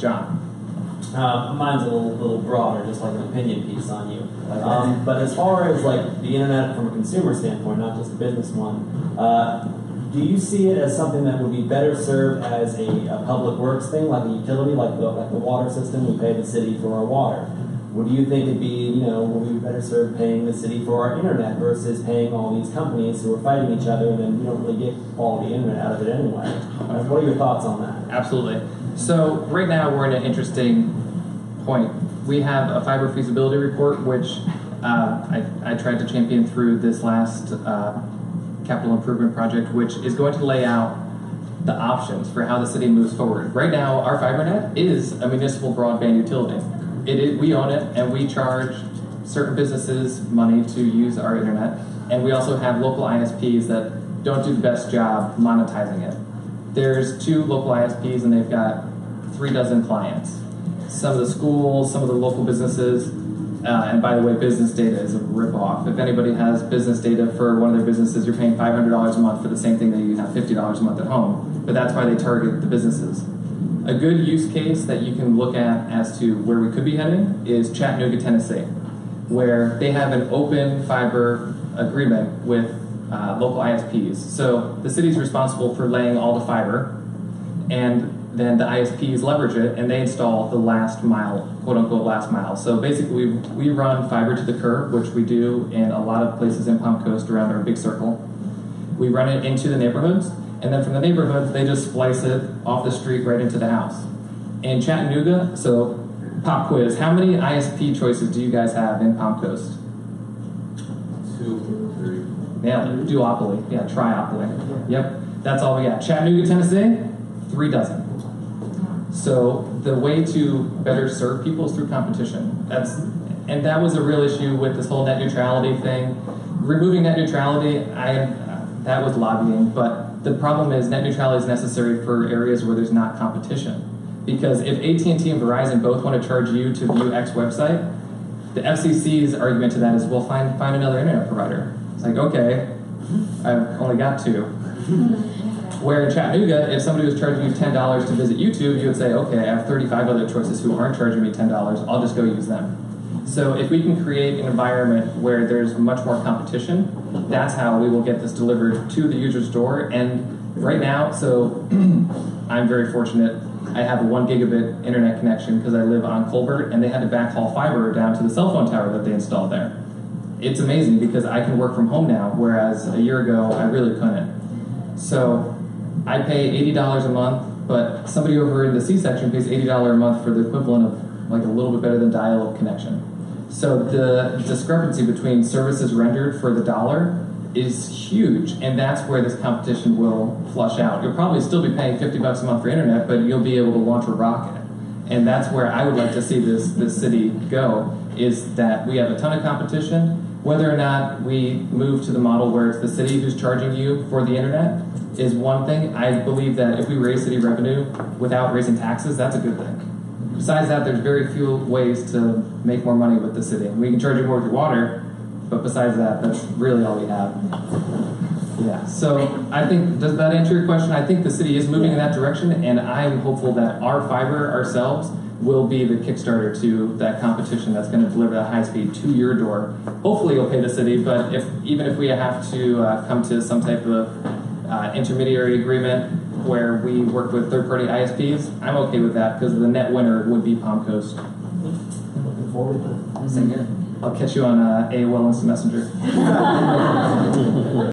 John. Mine's a little broader, just like an opinion piece on you. But as far as like the internet from a consumer standpoint, not just a business one, do you see it as something that would be better served as a public works thing, like a utility, like the water system? We pay the city for our water. Would you think it'd be, would we be better served paying the city for our internet versus paying all these companies who are fighting each other, and then we don't really get quality internet out of it anyway? What are your thoughts on that? Absolutely. So right now we're in an interesting point. We have a fiber feasibility report, which I tried to champion through this last capital improvement project, which is going to lay out the options for how the city moves forward. Right now, our fiber net is a municipal broadband utility. We own it, and we charge certain businesses money to use our internet, and we also have local ISPs that don't do the best job monetizing it. There's 2 local ISPs, and they've got 36 clients. Some of the schools, some of the local businesses, and by the way, business data is a ripoff. If anybody has business data for one of their businesses, you're paying $500 a month for the same thing that you have $50 a month at home, but that's why they target the businesses. A good use case that you can look at as to where we could be heading is Chattanooga, Tennessee, where they have an open fiber agreement with local ISPs. So the city's responsible for laying all the fiber, and then the ISPs leverage it, and they install the last mile, quote-unquote last mile. So basically, we run fiber to the curb, which we do in a lot of places in Palm Coast around our big circle. We run it into the neighborhoods, and then from the neighborhoods, they just splice it off the street right into the house. In Chattanooga, so pop quiz, how many ISP choices do you guys have in Palm Coast? 2, 3. Yeah, duopoly. Yeah, triopoly. Yep, that's all we got. Chattanooga, Tennessee, 3 dozen. So the way to better serve people is through competition. And that was a real issue with this whole net neutrality thing. Removing net neutrality, that was lobbying, but the problem is net neutrality is necessary for areas where there's not competition. Because if AT&T and Verizon both want to charge you to view X website, the FCC's argument to that is, well, find another internet provider. It's like, okay, I've only got 2. Where in Chattanooga, if somebody was charging you $10 to visit YouTube, you would say, okay, I have 35 other choices who aren't charging me $10, I'll just go use them. So if we can create an environment where there's much more competition, that's how we will get this delivered to the user's door. And right now, so I'm very fortunate. I have a 1 gigabit internet connection because I live on Colbert, and they had to backhaul fiber down to the cell phone tower that they installed there. It's amazing because I can work from home now, whereas a year ago, I really couldn't. So I pay $80 a month, but somebody over in the C-section pays $80 a month for the equivalent of like a little bit better than dial-up connection. So the discrepancy between services rendered for the dollar is huge, and that's where this competition will flush out. You'll probably still be paying $50 a month for internet, but you'll be able to launch a rocket. And that's where I would like to see this city go, is that we have a ton of competition. Whether or not we move to the model where it's the city who's charging you for the internet is one thing. I believe that if we raise city revenue without raising taxes, that's a good thing. Besides that, there's very few ways to make more money with the city. We can charge you more with your water, but besides that, that's really all we have. Yeah, so I think, does that answer your question? I think the city is moving in that direction, and I'm hopeful that our fiber ourselves will be the Kickstarter to that competition that's going to deliver that high speed to your door. Hopefully you'll pay the city, but even if we have to come to some type of intermediary agreement where we work with third-party ISPs, I'm okay with that because the net winner would be Palm Coast. Looking forward to it. Same here. I'll catch you on AOL Instant Messenger.